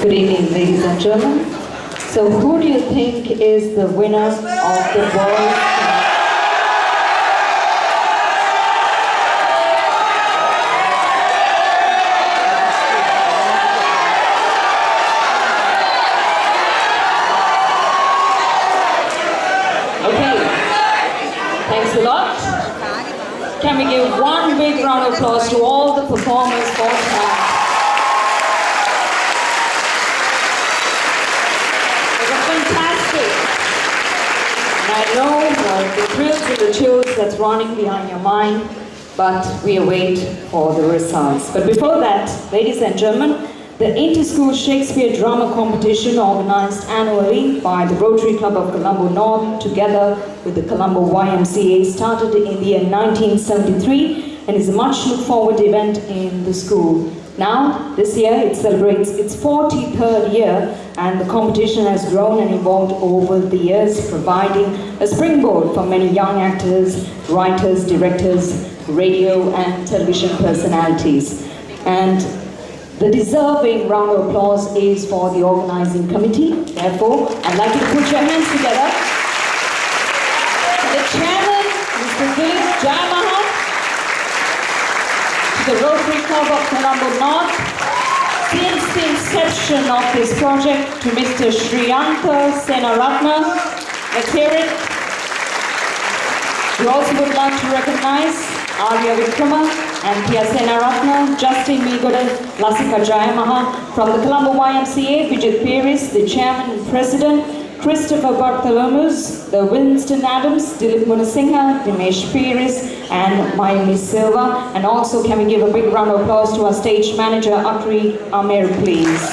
Good evening, ladies and gentlemen. So who do you think is the winner of the World Cup? Okay, thanks a lot. Can we give one big round of applause to all the performers for tonight? I know the thrills and the chills that's running behind your mind, but we await for the results. But before that, ladies and gentlemen, the Inter-School Shakespeare Drama Competition, organized annually by the Rotary Club of Colombo North together with the Colombo YMCA, started in the year 1973 and is a much looked forward event in the school. Now, this year, it celebrates its 43rd year, and the competition has grown and evolved over the years, providing a springboard for many young actors, writers, directors, radio and television personalities. And the deserving round of applause is for the organizing committee. Therefore, I'd like you to put your hands together. The chairman, Mr. Dialog Hutch, the Rotary Club of Colombo North, since the inception of this project, to Mr. Sriyanka Senaratna, Etisalat. We also would like to recognize Arya Vikrama and Pia Senaratna, Justin Migode, Lasika Jayamaha from the Colombo YMCA, Vijay Paris, the chairman and president, Christopher Bartholomews, the Winston Adams, Dilip Munasinghe, Dinesh Paris, and Mayumi Silva. And also, can we give a big round of applause to our stage manager, Akri Amir, please.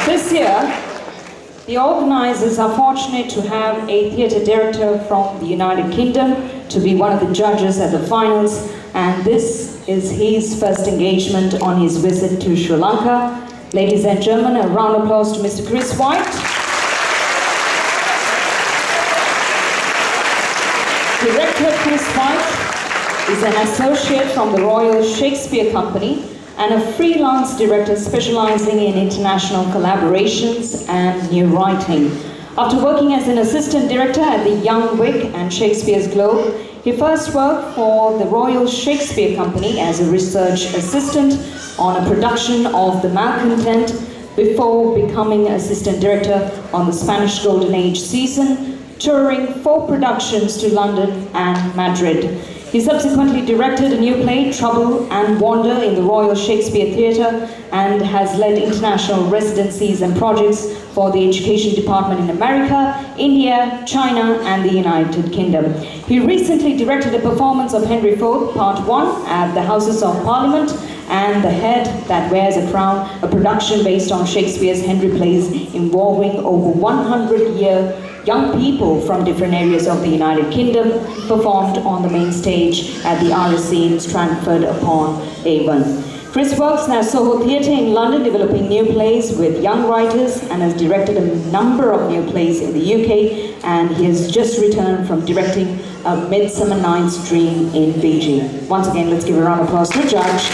This year, the organizers are fortunate to have a theatre director from the United Kingdom to be one of the judges at the finals, and this is his first engagement on his visit to Sri Lanka. Ladies and gentlemen, a round of applause to Mr. Chris White. Director Chris White is an associate from the Royal Shakespeare Company and a freelance director specializing in international collaborations and new writing. After working as an assistant director at the Young Vic and Shakespeare's Globe, he first worked for the Royal Shakespeare Company as a research assistant on a production of The Malcontent before becoming assistant director on the Spanish Golden Age season, touring 4 productions to London and Madrid. He subsequently directed a new play, Trouble and Wonder, in the Royal Shakespeare Theatre, and has led international residencies and projects for the Education Department in America, India, China, and the United Kingdom. He recently directed a performance of Henry IV, Part 1, at the Houses of Parliament, and The Head That Wears a Crown, a production based on Shakespeare's Henry plays involving over 100-year young people from different areas of the United Kingdom, performed on the main stage at the RSC in Stratford-upon-Avon. Chris works at Soho Theatre in London, developing new plays with young writers, and has directed a number of new plays in the UK, and he has just returned from directing A Midsummer Night's Dream in Fiji. Once again, let's give a round of applause to Judge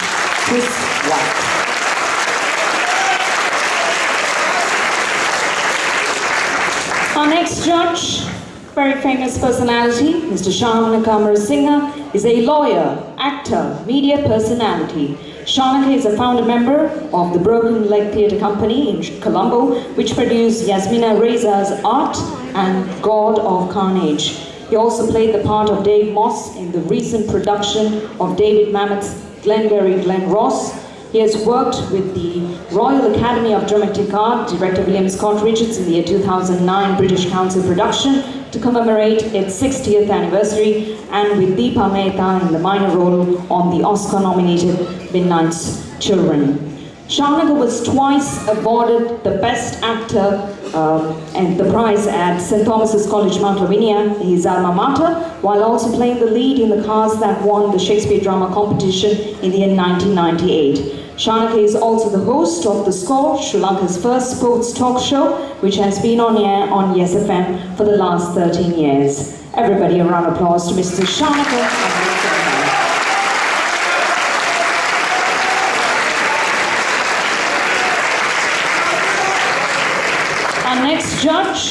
Chris White. Our next judge, very famous personality, Mr. Shanaka Singha, is a lawyer, actor, media personality. Shanaka is a founder member of the Broken Leg Theatre Company in Colombo, which produced Yasmina Reza's Art and God of Carnage. He also played the part of Dave Moss in the recent production of David Mamet's Glengarry Glen Ross. He has worked with the Royal Academy of Dramatic Art, director William Scott Richards, in the year 2009 British Council production to commemorate its 60th anniversary, and with Deepa Mehta in the minor role on the Oscar-nominated Midnight's Children. Shanaka was twice awarded the Best Actor and the prize at St. Thomas's College, Mount Lavinia, his alma mater, while also playing the lead in the cast that won the Shakespeare Drama Competition in the year 1998. Shanaka is also the host of The Score, Sri Lanka's first sports talk show, which has been on air on Yes FM for the last 13 years. Everybody, a round of applause to Mr. Shanaka. next judge,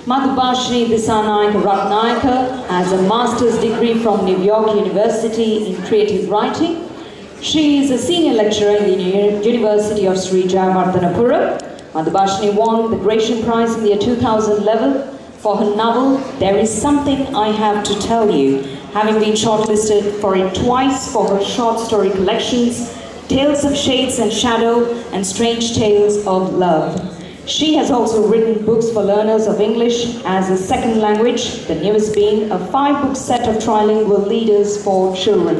Madhubashini Disanaika Ratnayaka, has a master's degree from New York University in creative writing. She is a senior lecturer in the University of Sri Jayawardhanapura. Madhubashini won the Gratian Prize in the year 2011 for her novel, There Is Something I Have to Tell You, having been shortlisted for it twice for her short story collections, Tales of Shades and Shadow and Strange Tales of Love. She has also written books for learners of English as a second language, the newest being a 5-book set of trilingual leaders for children.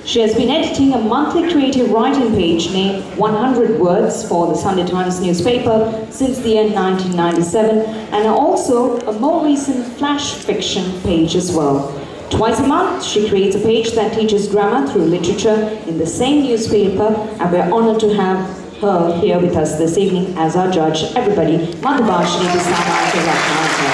She has been editing a monthly creative writing page named 100 Words for the Sunday Times newspaper since the year 1997, and also a more recent flash fiction page as well. Twice a month, she creates a page that teaches grammar through literature in the same newspaper, and we're honored to have her here with us this evening as our judge. Everybody, Madhubashini Disanaika Ratnayaka.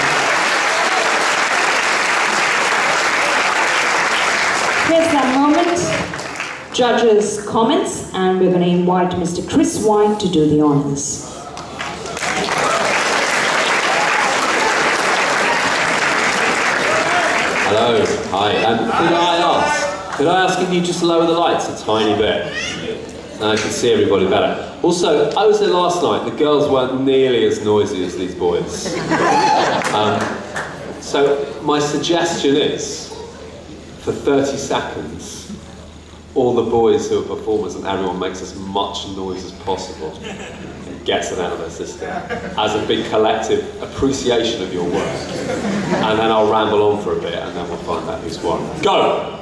Here's that moment, judges' comments, and we're going to invite Mr. Chris White to do the honors. Hello, hi. Could I ask if you just lower the lights a tiny bit? I can see everybody better. Also, I was there last night. The girls weren't nearly as noisy as these boys. So my suggestion is, for 30 seconds, all the boys who are performers and everyone makes as much noise as possible and gets it out of their system as a big collective appreciation of your work. And then I'll ramble on for a bit and then we'll find out who's won. Go!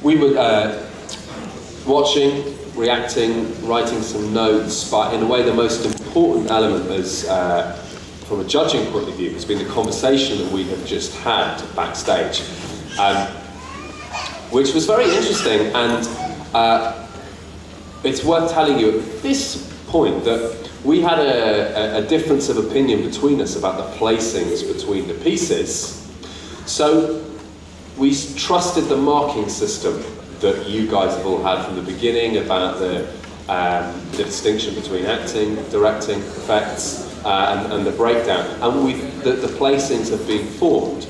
We were watching, reacting, writing some notes, but in a way the most important element is, from a judging point of view, has been the conversation that we have just had backstage, which was very interesting, and it's worth telling you at this point that we had a difference of opinion between us about the placings between the pieces. So we trusted the marking system that you guys have all had from the beginning about the distinction between acting, directing, effects, and the breakdown. And the placings have been formed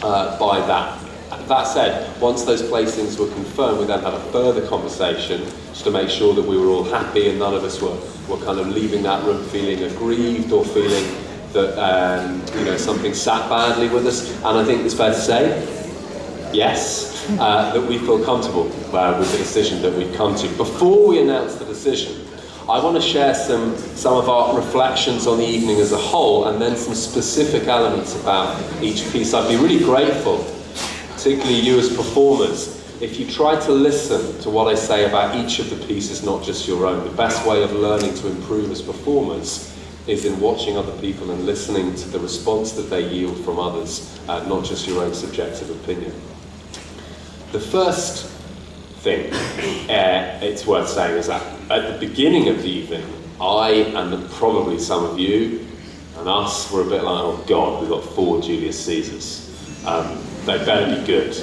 by that. That said, once those placings were confirmed, we then had a further conversation just to make sure that we were all happy and none of us were kind of leaving that room feeling aggrieved or feeling that something sat badly with us. And I think it's fair to say, yes, that we feel comfortable with the decision that we've come to. Before we announce the decision, I want to share some of our reflections on the evening as a whole, and then some specific elements about each piece. I'd be really grateful, particularly you as performers, if you try to listen to what I say about each of the pieces, not just your own. The best way of learning to improve as performers is in watching other people and listening to the response that they yield from others, not just your own subjective opinion. The first thing it's worth saying is that at the beginning of the evening, I and probably some of you and us were a bit like, oh God, we've got 4 Julius Caesars. They better be good.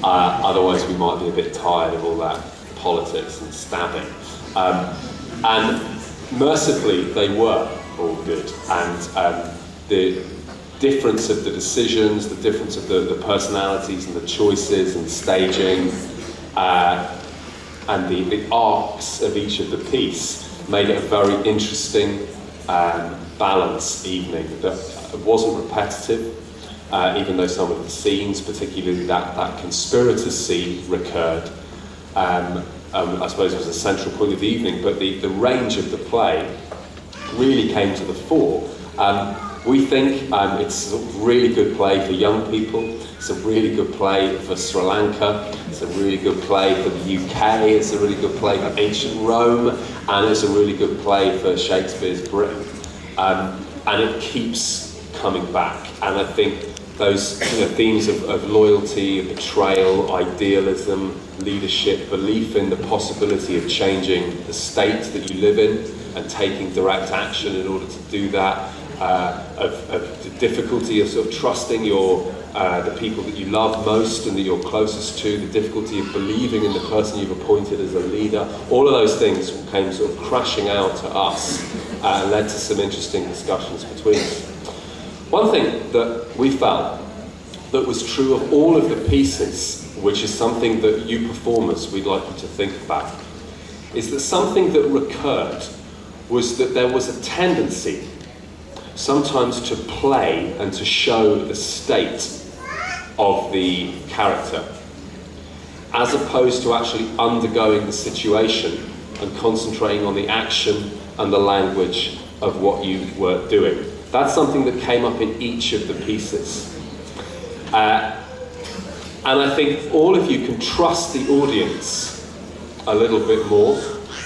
Otherwise we might be a bit tired of all that politics and stabbing. And mercifully, they were all good. And the difference of the decisions, the difference of the personalities and the choices and staging, and the arcs of each of the piece made it a very interesting, balanced evening that wasn't repetitive, even though some of the scenes, particularly that conspirator scene, recurred. I suppose it was a central point of the evening, but the range of the play really came to the fore. We think it's a really good play for young people, it's a really good play for Sri Lanka, it's a really good play for the UK, it's a really good play for ancient Rome, and it's a really good play for Shakespeare's Britain. And it keeps coming back. And I think those themes of loyalty, of betrayal, idealism, leadership, belief in the possibility of changing the state that you live in and taking direct action in order to do that, of the difficulty of sort of trusting the people that you love most and that you're closest to, the difficulty of believing in the person you've appointed as a leader. All of those things came sort of crashing out to us and led to some interesting discussions between us. One thing that we felt that was true of all of the pieces, which is something that you performers we'd like you to think about, is that something that recurred was that there was a tendency sometimes to play and to show the state of the character, as opposed to actually undergoing the situation and concentrating on the action and the language of what you were doing. That's something that came up in each of the pieces. And I think all of you can trust the audience a little bit more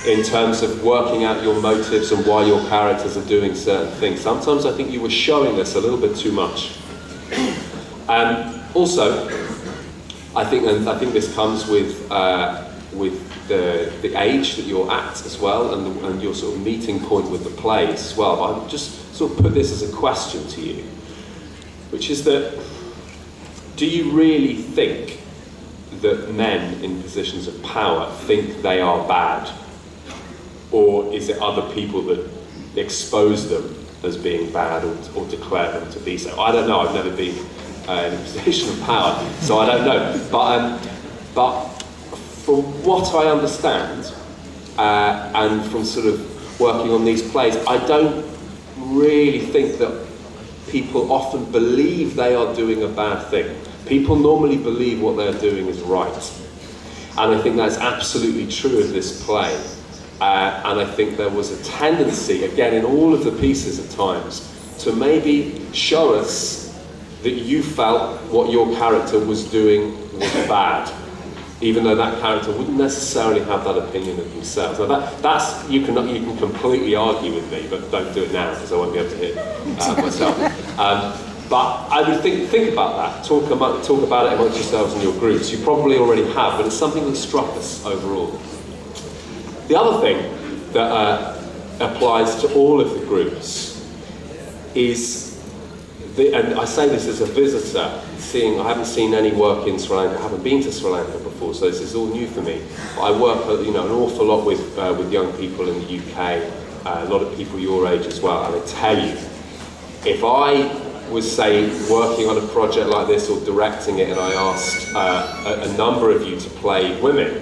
in terms of working out your motives and why your characters are doing certain things. Sometimes I think you were showing us a little bit too much. Also, I think this comes with the age that you're at as well, and your sort of meeting point with the plays as well. But I'll just sort of put this as a question to you, which is that, do you really think that men in positions of power think they are bad? Or is it other people that expose them as being bad or declare them to be so? I don't know, I've never been in a position of power, so I don't know. But from what I understand, and from sort of working on these plays, I don't really think that people often believe they are doing a bad thing. People normally believe what they're doing is right. And I think that's absolutely true of this play. And I think there was a tendency, again, in all of the pieces at times, to maybe show us that you felt what your character was doing was bad, even though that character wouldn't necessarily have that opinion of themselves. Now that's you can completely argue with me, but don't do it now because I won't be able to hear myself. But I would think about that. Talk about it amongst yourselves and your groups. You probably already have, but it's something that struck us overall. The other thing that applies to all of the groups is, and I say this as a visitor, I haven't seen any work in Sri Lanka, I haven't been to Sri Lanka before, so this is all new for me. But I work an awful lot with young people in the UK, a lot of people your age as well, and I tell you, if I was, say, working on a project like this or directing it and I asked a number of you to play women,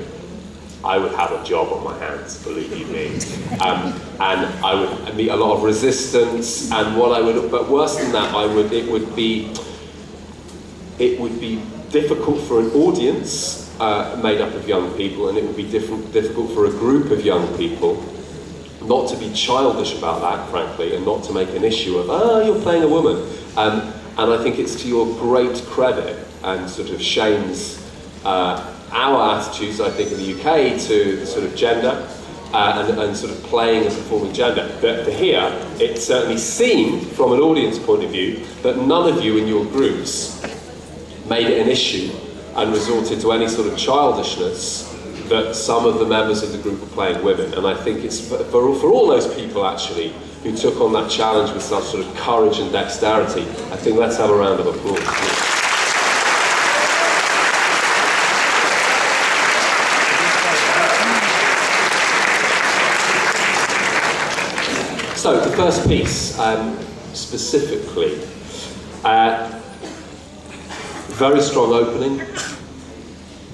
I would have a job on my hands, believe you me. And I would meet a lot of resistance, and but worse than that, it would be difficult for an audience made up of young people, and it would be difficult for a group of young people not to be childish about that, frankly, and not to make an issue of, you're playing a woman. And I think it's to your great credit and sort of shames our attitudes, I think, in the UK to the sort of gender and sort of playing and performing gender. But here, it certainly seemed, from an audience point of view, that none of you in your groups made it an issue and resorted to any sort of childishness that some of the members of the group were playing women. And I think it's for all those people, actually, who took on that challenge with such sort of courage and dexterity, I think let's have a round of applause. So, the first piece, specifically, very strong opening,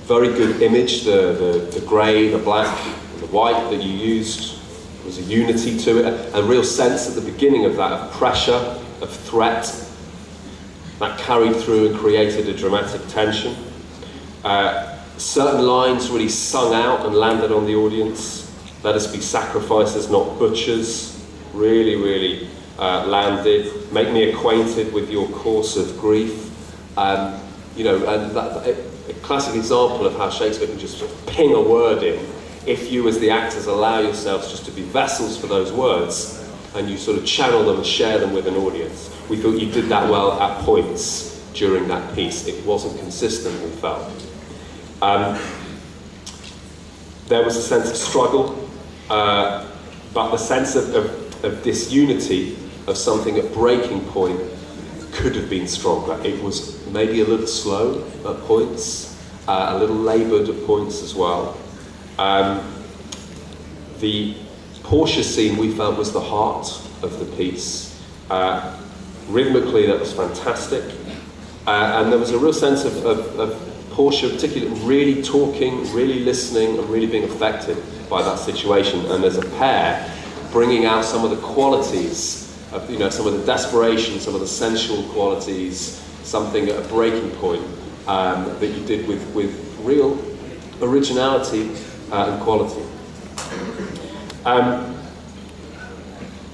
very good image, the grey, the black, and the white that you used. There was a unity to it, a real sense at the beginning of that, of pressure, of threat, that carried through and created a dramatic tension. Certain lines really sung out and landed on the audience. Let us be sacrificers, not butchers. Really, really landed, make me acquainted with your course of grief. You know, and a classic example of how Shakespeare can just sort of ping a word in if you as the actors allow yourselves just to be vessels for those words and you sort of channel them and share them with an audience. We thought you did that well at points during that piece. It wasn't consistent, we felt. There was a sense of struggle, but the sense of disunity, of something at breaking point, could have been stronger. It was maybe a little slow at points, a little laboured at points as well. The Portia scene we felt was the heart of the piece. Rhythmically, that was fantastic. And there was a real sense of Portia particularly really talking, really listening, and really being affected by that situation. And as a pair, bringing out some of the qualities of, you know, some of the desperation, some of the sensual qualities, something at a breaking point that you did with real originality and quality.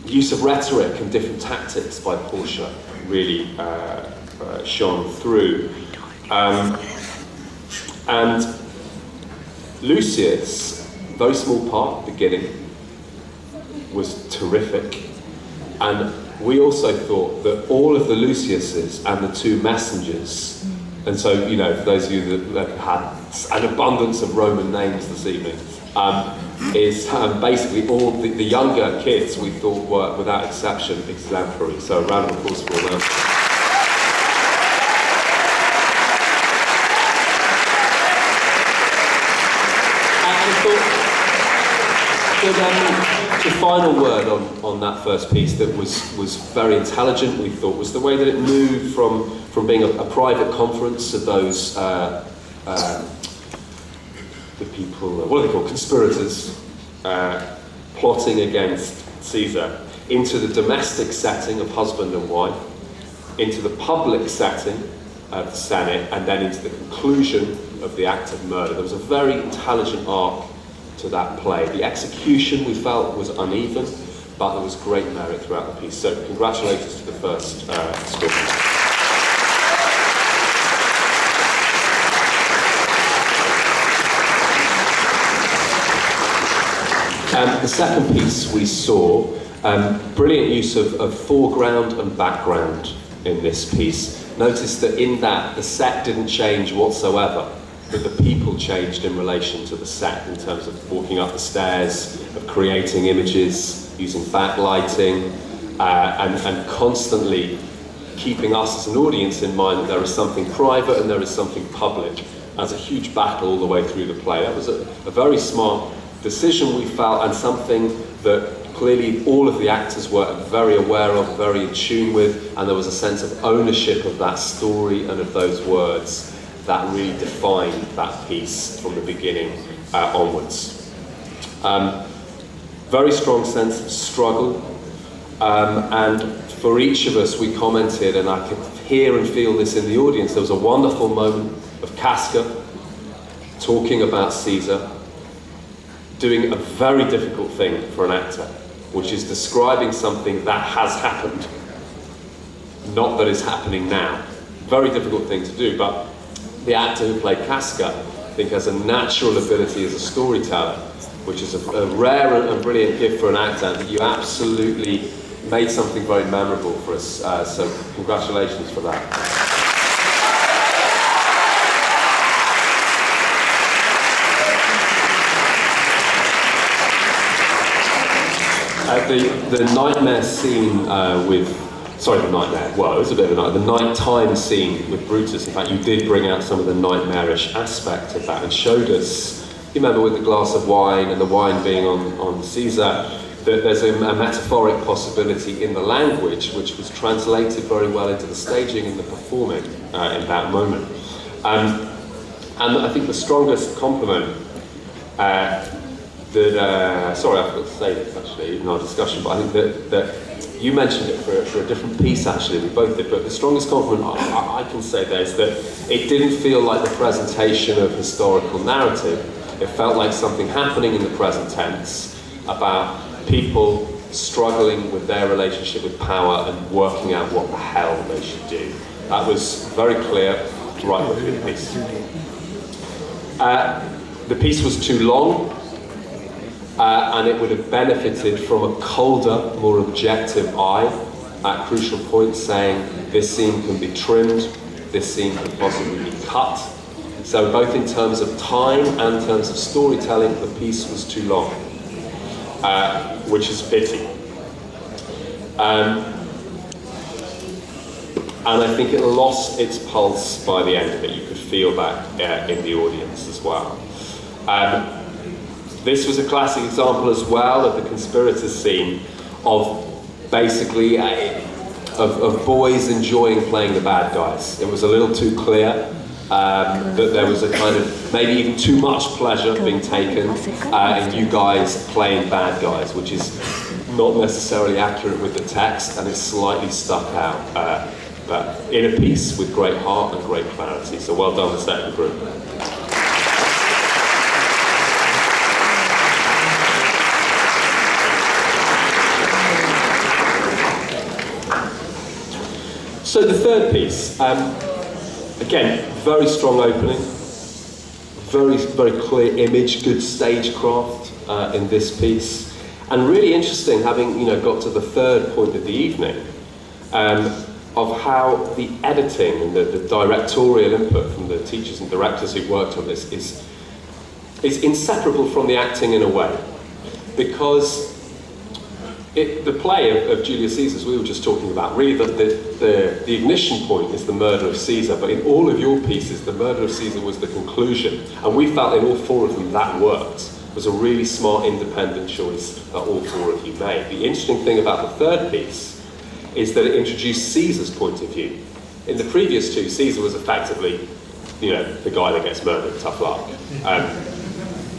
Use of rhetoric and different tactics by Portia really shone through. And Lucius, very small part at the beginning, was terrific. And we also thought that all of the Luciuses and the two messengers, and so, you know, for those of you that have had an abundance of Roman names this evening, is basically all the younger kids we thought were, without exception, exemplary. So a round of applause for all them. The final word on that first piece that was very intelligent, we thought, was the way that it moved from being a private conference of those the people, what are they called, conspirators, plotting against Caesar, into the domestic setting of husband and wife, into the public setting of the Senate, and then into the conclusion of the act of murder. There was a very intelligent arc to that play. The execution, we felt, was uneven, but there was great merit throughout the piece. So congratulations to the first script. The second piece we saw, brilliant use of foreground and background in this piece. Notice that in that, the set didn't change whatsoever, but the people changed in relation to the set in terms of walking up the stairs, of creating images, using backlighting, and constantly keeping us as an audience in mind that there is something private and there is something public, as a huge battle all the way through the play. That was a very smart decision, we felt, and something that clearly all of the actors were very aware of, very in tune with, and there was a sense of ownership of that story and of those words that really defined that piece from the beginning onwards. Very strong sense of struggle, and for each of us we commented, and I could hear and feel this in the audience, there was a wonderful moment of Casca talking about Caesar, doing a very difficult thing for an actor, which is describing something that has happened, not that is happening now. Very difficult thing to do, but the actor who played Casca, I think, has a natural ability as a storyteller, which is a rare and brilliant gift for an actor, that you absolutely made something very memorable for us, so congratulations for that. The nightmare scene well, it was a bit of a nightmare. The nighttime scene with Brutus, in fact, you did bring out some of the nightmarish aspect of that and showed us, you remember with the glass of wine and the wine being on Caesar, that there's a metaphoric possibility in the language which was translated very well into the staging and the performing in that moment. And I think the strongest compliment sorry, I forgot to say this actually in our discussion, but I think that you mentioned it for a different piece actually, we both did, but the strongest compliment I can say there is that it didn't feel like the presentation of historical narrative. It felt like something happening in the present tense about people struggling with their relationship with power and working out what the hell they should do. That was very clear right through the piece. The piece was too long, and it would have benefited from a colder, more objective eye at crucial points, saying this scene can be trimmed, this scene could possibly be cut. So both in terms of time and in terms of storytelling, the piece was too long, which is a pity. And I think it lost its pulse by the end of it. You could feel that in the audience as well. This was a classic example as well of the conspirators scene, of basically of boys enjoying playing the bad guys. It was a little too clear that there was a kind of maybe even too much pleasure being taken in you guys playing bad guys, which is not necessarily accurate with the text, and it's slightly stuck out, but in a piece with great heart and great clarity. So well done, the second group. So the third piece, again, very strong opening, very clear image, good stagecraft in this piece, and really interesting, having got to the third point of the evening, of how the editing and the directorial input from the teachers and directors who worked on this is inseparable from the acting in a way, because the play of Julius Caesar, as we were just talking about, really the ignition point is the murder of Caesar, but in all of your pieces, the murder of Caesar was the conclusion, and we felt in all four of them that worked. It was a really smart, independent choice that all four of you made. The interesting thing about the third piece is that it introduced Caesar's point of view. In the previous two, Caesar was effectively, the guy that gets murdered, tough luck.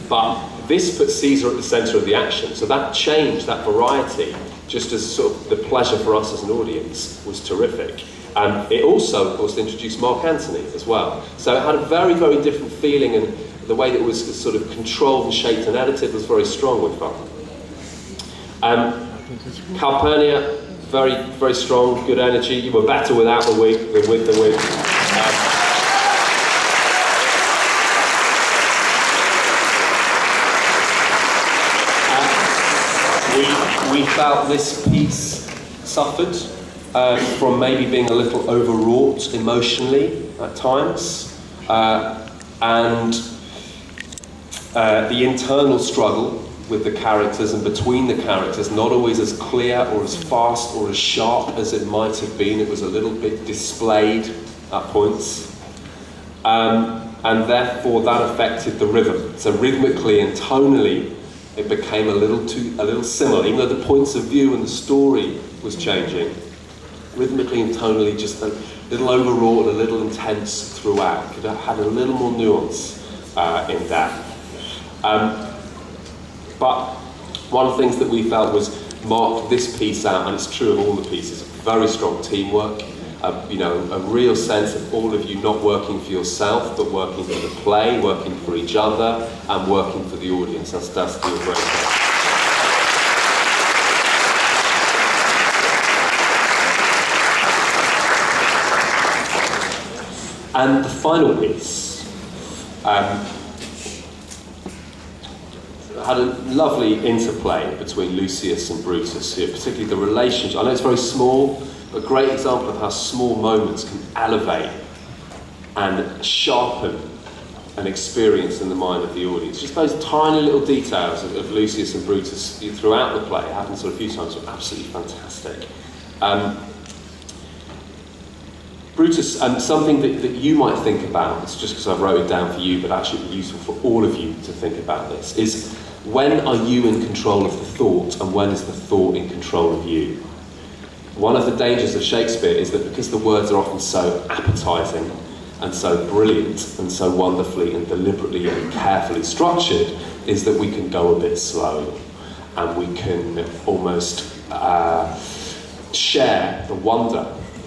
But this put Caesar at the centre of the action, so that change, that variety, just as sort of the pleasure for us as an audience, was terrific. And it also, of course, introduced Mark Antony as well. So it had a very, very different feeling, and the way that it was sort of controlled and shaped and edited was very strong with fun. Calpurnia, very, very strong, good energy. You were better without the wig than with the wig. We felt this piece suffered from maybe being a little overwrought emotionally at times, and the internal struggle with the characters and between the characters, not always as clear or as fast or as sharp as it might have been. It was a little bit displayed at points, and therefore that affected the rhythm. So rhythmically and tonally, it became a little similar, even though the points of view and the story was changing. Rhythmically and tonally, just a little overwrought, a little intense throughout. It had a little more nuance in that. But one of the things that we felt was marked this piece out, and it's true of all the pieces, very strong teamwork, a real sense of all of you not working for yourself, but working for the play, working for each other, and working for the audience. That's the great thing. And the final piece had a lovely interplay between Lucius and Brutus here, particularly the relationship. I know it's very small, but a great example of how small moments can elevate and sharpen an experience in the mind of the audience. Just those tiny little details of Lucius and Brutus throughout the play, it happens a few times, were absolutely fantastic. Brutus, something that you might think about, it's just because I wrote it down for you, but actually it'd be useful for all of you to think about this, is when are you in control of the thought, and when is the thought in control of you? One of the dangers of Shakespeare is that because the words are often so appetizing and so brilliant and so wonderfully and deliberately and carefully structured, is that we can go a bit slow and we can almost share the wonder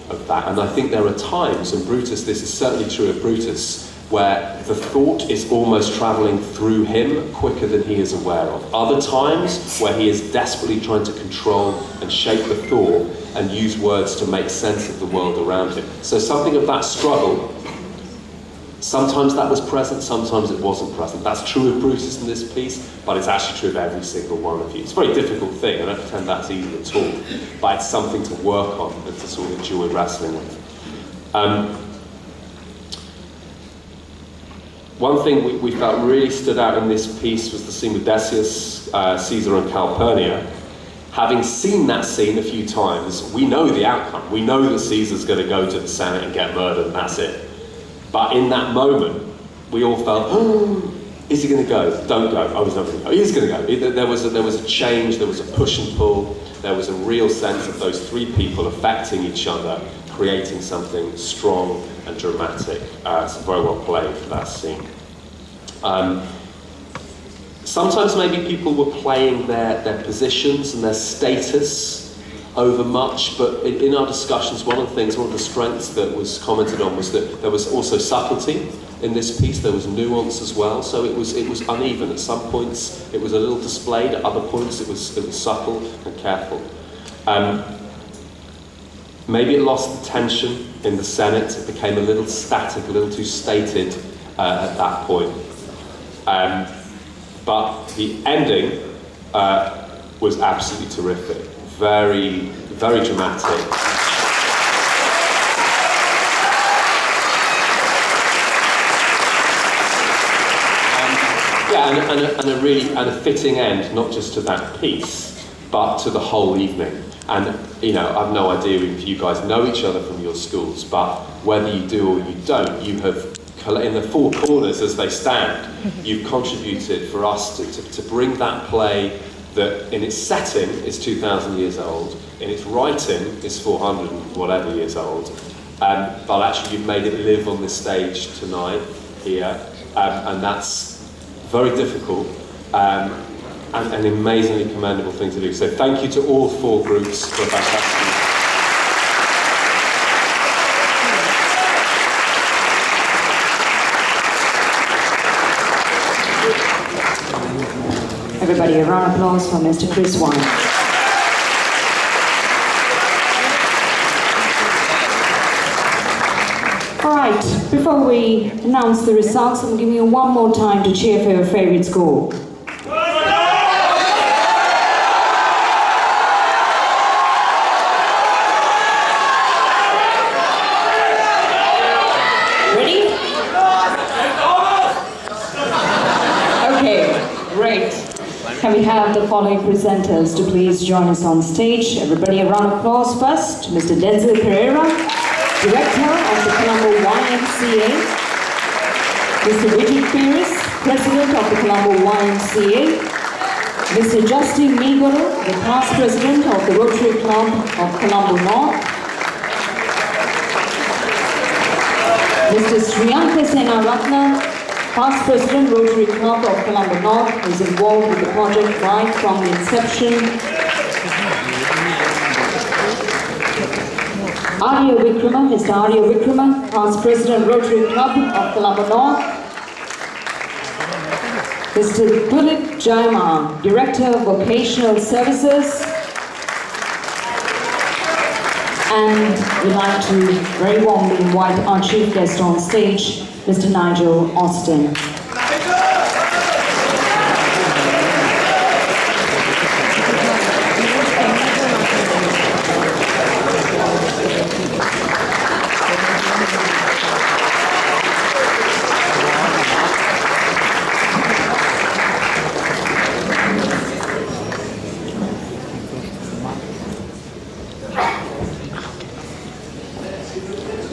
of that. And I think there are times, and Brutus, this is certainly true of Brutus, where the thought is almost travelling through him quicker than he is aware of. Other times where he is desperately trying to control and shape the thought and use words to make sense of the world around him. So something of that struggle, sometimes that was present, sometimes it wasn't present. That's true of Brutus in this piece, but it's actually true of every single one of you. It's a very difficult thing, I don't pretend that's easy at all, but it's something to work on and to sort of enjoy wrestling with. One thing we felt really stood out in this piece was the scene with Decius, Caesar and Calpurnia. Having seen that scene a few times, we know the outcome. We know that Caesar's going to go to the Senate and get murdered and that's it. But in that moment, we all felt, oh, is he going to go? Don't go. Oh, he's not going to go. He's going to go. There was a change, there was a push and pull, there was a real sense of those three people affecting each other, creating something strong and dramatic. It's very well played for that scene. Sometimes maybe people were playing their positions and their status over much, but in our discussions, one of the strengths that was commented on was that there was also subtlety in this piece. There was nuance as well, so it was uneven. At some points it was a little displayed, at other points it was subtle and careful. Maybe it lost the tension in the Senate. It became a little static, a little too stated at that point. But the ending was absolutely terrific. Very, very dramatic. And a fitting end, not just to that piece, but to the whole evening. And I've no idea if you guys know each other from your schools, but whether you do or you don't, you have, in the four corners as they stand, you've contributed for us to bring that play that in its setting is 2,000 years old, in its writing is 400 and whatever years old, but actually you've made it live on this stage tonight, here, and that's very difficult, and an amazingly commendable thing to do. So thank you to all four groups for a fantastic. Everybody, a round of applause for Mr. Chris Wine. All right, before we announce the results, I'm giving you one more time to cheer for your favorite school. Ready? Okay, great. Can we have the following presenters to please join us on stage? Everybody, a round of applause first to Mr. Ferreira, Director of the Colombo YMCA, Mr. Richard Pires, President of the Colombo YMCA, Mr. Justin Migol, the Past President of the Rotary Club of Colombo North, Mr. Sriyanka Senaratna, Past President, Rotary Club of Colombo North, who is involved with the project right from the inception. Arya Vikrama, Mr. Arya Vikrama, Past President, Rotary Club of Colombo North. Mr. Dilip Jaima, Director of Vocational Services. And we'd like to very warmly invite our chief guest on stage, Mr. Nigel Austin.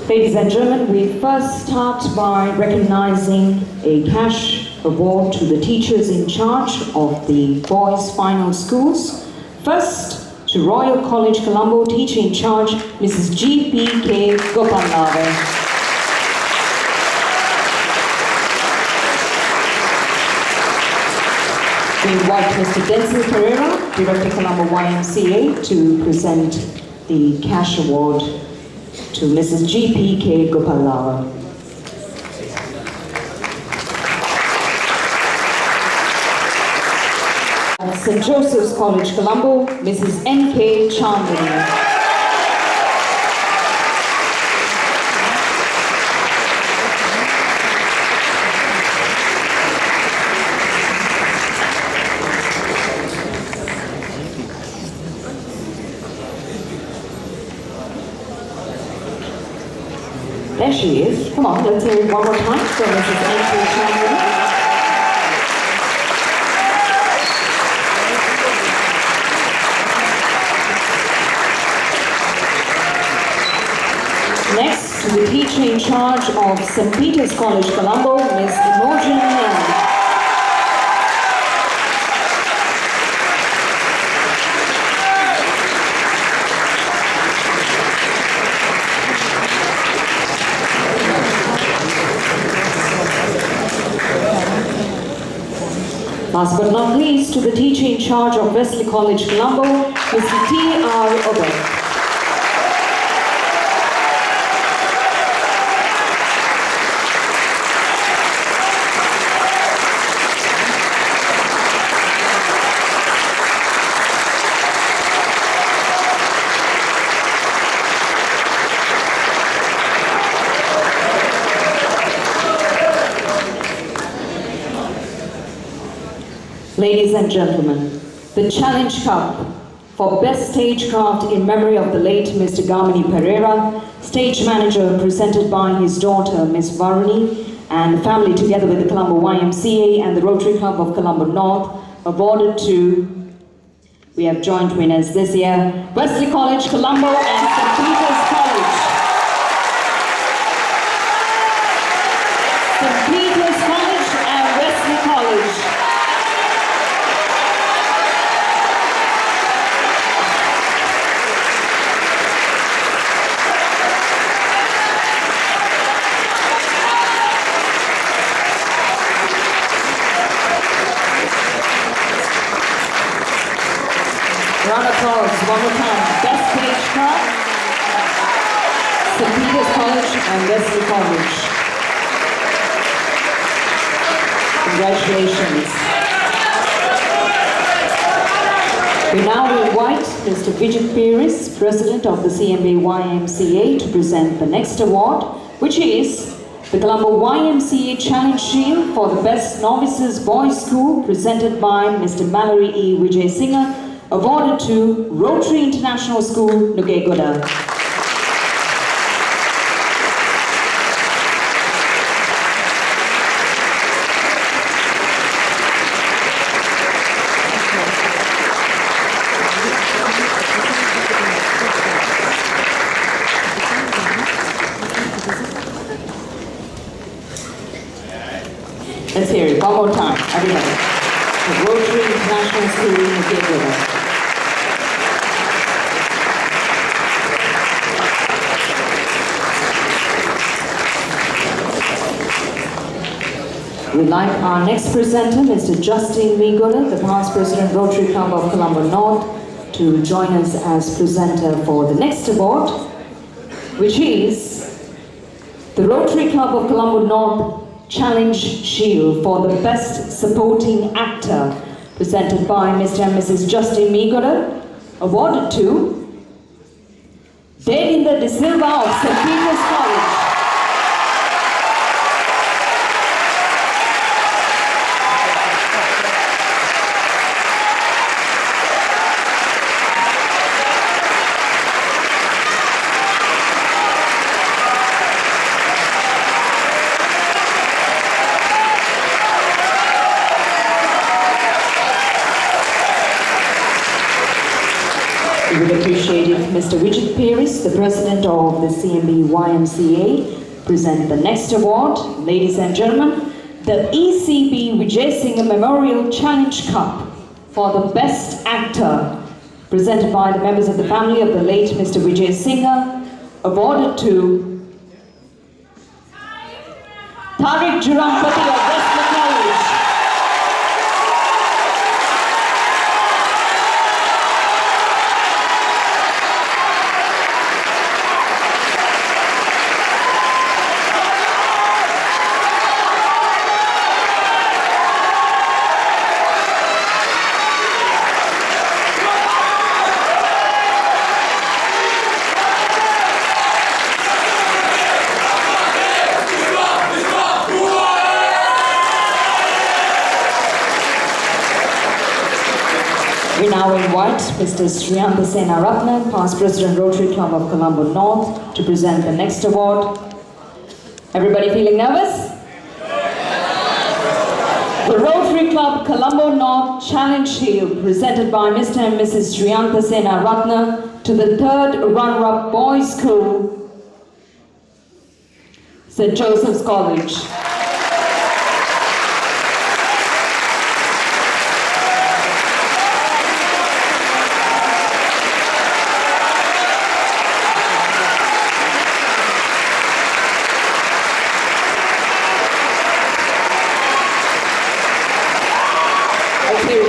Ladies and gentlemen, we first start by recognizing a cash award to the teachers in charge of the boys' final schools. First, to Royal College Colombo, teacher in charge, Mrs. G.P.K. Gopalnave. We invite Mr. Denzel Ferreira, Director Colombo YMCA, to present the cash award to Mrs. G.P.K. Gopalnave. St. Joseph's College, Colombo, Mrs. N.K. Chandani. There she is. Come on, let's hear it one more time from Mrs. N.K. Chandani. Next, the teacher in charge of St. Peter's College, Colombo, Ms. Imogen Yohan. Last but not least, to the teacher in charge of Wesley College, Colombo, Mr. T.R. Obed. Ladies and gentlemen, the Challenge Cup for Best Stagecraft in memory of the late Mr. Gamini Ferreira, stage manager, presented by his daughter, Miss Varuni, and family together with the Colombo YMCA and the Rotary Club of Colombo North, awarded to, we have joint winners this year, Wesley College, Colombo and St. Peter's College. St. Peter's College and Wesley College. Round of applause, one more time. Best Stagecraft, St. Peter's College and Wesley College. Congratulations. We now invite Mr. Vijay Piris, President of the CMB YMCA, to present the next award, which is the Colombo YMCA Challenge Shield for the Best Novices Boys School, presented by Mr. Mallory E. Vijay Singer, awarded to Rotary International School, Nugegoda. Let's hear it one more time, everybody. The Rotary International School, Nugegoda. We'd like our next presenter, Mr. Justin Migola, the past President Rotary Club of Colombo North, to join us as presenter for the next award, which is the Rotary Club of Colombo North Challenge Shield for the Best Supporting Actor, presented by Mr. and Mrs. Justin Migola, awarded to Devinda De Silva of St. Peter's College. We would appreciate if Mr. Richard Piris, the President of the CMB YMCA, present the next award. Ladies and gentlemen, the ECB Vijay Singer Memorial Challenge Cup for the Best Actor, presented by the members of the family of the late Mr. Vijay Singer, awarded to Tariq Jurampati of Wesley College. We now invite Mr. Sriyanta Senaratne, past President Rotary Club of Colombo North, to present the next award. Everybody feeling nervous? The Rotary Club Colombo North Challenge Shield, presented by Mr. and Mrs. Sriyanta Senaratne to the 3rd runner-up Boys School, St. Joseph's College.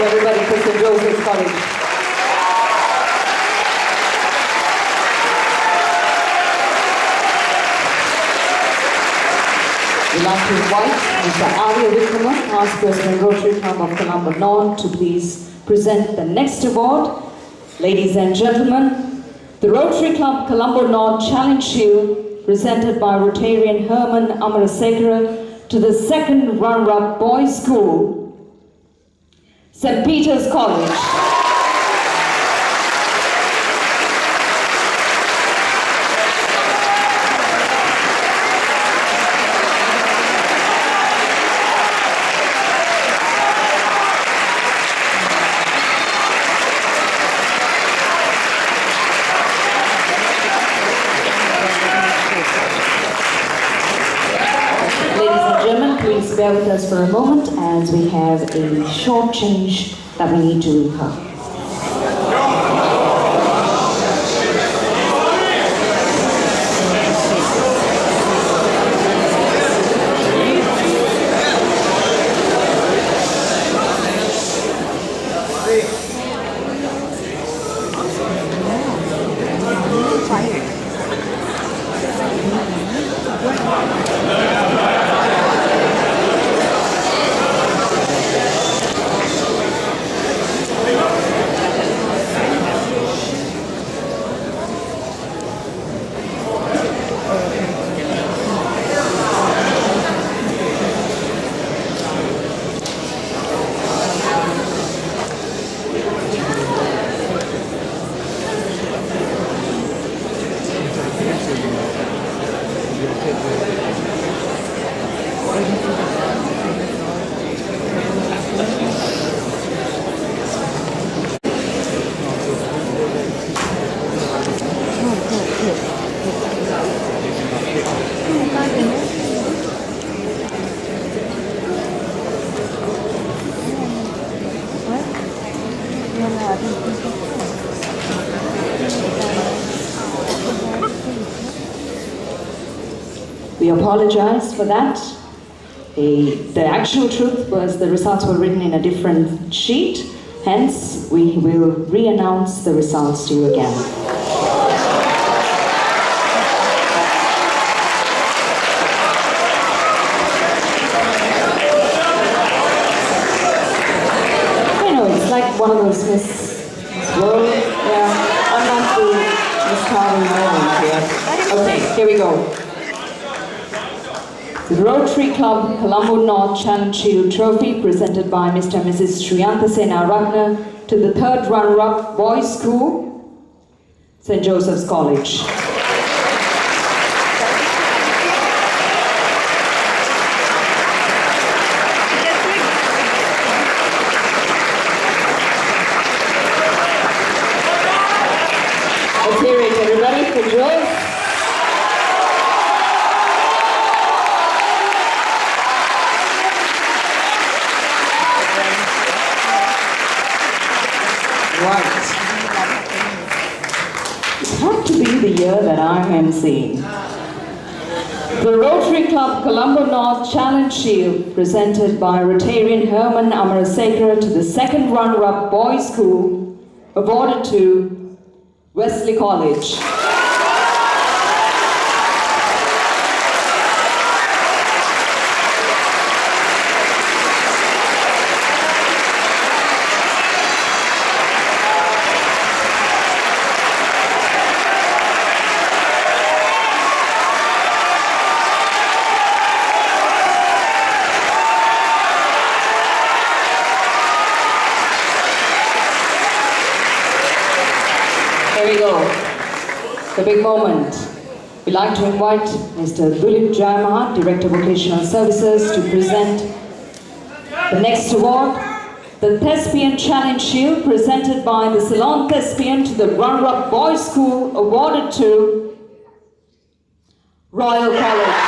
Everybody for St. Joseph's College. We'd like to invite Mr. Arya Vikrama, past President Rotary Club of Colombo North, to please present the next award. Ladies and gentlemen, the Rotary Club Colombo North Challenge Shield, presented by Rotarian Herman Amarasekara to the 2nd runner-up Boys School, St. Peter's College. Ladies and gentlemen, please bear with us for a moment as we have a short change that we need to incur. We apologize for that. The actual truth was the results were written in a different sheet. Hence, we will re-announce the results to you again. I know, it's like one of those Miss World. Yeah, I'm not the Miss Carly moment here. Okay, here we go. The Rotary Club Colombo North Challenge Shield Trophy, presented by Mr. and Mrs. Sriyanta Senaratne to the 3rd runner-up Boys School, St. Joseph's College. Let's hear it, everybody, for Joyce. Right. It had to be the year that I'm emceeing. The Rotary Club Colombo North Challenge Shield, presented by Rotarian Herman Amarasekara to the 2nd runner-up Boys School, awarded to Wesley College. Here we go. The big moment. We'd like to invite Mr. Dialog Hutch, Director of Vocational Services, to present the next award, the Thespian Challenge Shield, presented by the Salon Thespian to the Run Rock Boys School, awarded to Royal College.